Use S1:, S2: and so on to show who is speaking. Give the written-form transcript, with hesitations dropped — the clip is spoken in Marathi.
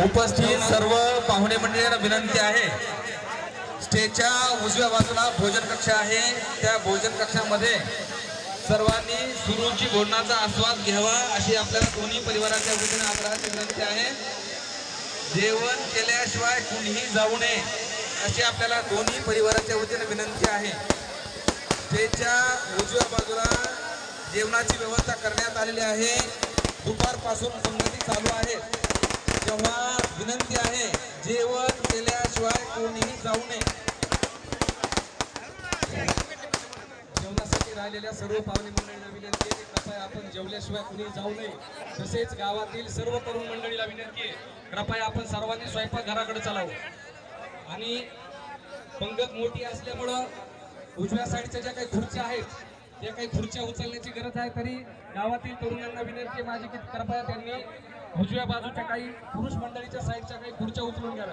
S1: उपस्थित सर्व पाहुणे मंडळींना विनंती आहे, स्टेजच्या उजव्या बाजूला भोजन कक्ष आहे, त्या भोजन कक्षामध्ये सर्वांनी सुरुची भोजनाचा आस्वाद घ्यावा अशी आपल्याला दोन्ही परिवाराच्या वतीने आग्रहाची विनंती आहे। जेवण केल्याशिवाय कुणीही जाऊ नये अशी आपल्याला दोन्ही परिवाराच्या वतीने विनंती आहे। स्टेजच्या उजव्या बाजूला जेवणाची व्यवस्था करण्यात आलेली आहे, दुपारपासून संगती चालू आहे, तेव्हा विनंती आहे जेवण केल्याशिवाय कोणीही जाऊ नये। जेवणासाठी राहिलेल्या सर्व पाहुणे मंडळींना विनंती आहे की कृपया आपण जेवल्याशिवाय कुणी जाऊ नये। तसेच गावातील सर्व तरुण मंडळीला विनंती आहे, कृपया आपण सर्वांनी स्वयंपाक घराकडे चालावं। आणि पंगत मोठी असल्यामुळं उजव्या साईडच्या ज्या काही खुर्च्या आहेत त्या काही खुर्च्या उचलण्याची गरज आहे, तरी गावातील तरुणांना विनंती आहे माझी की कृपया त्यांनी उजव्या बाजूच्या काही पुरुष मंडळीच्या साईडच्या काही खुर्च्या उचलून घ्याव्या।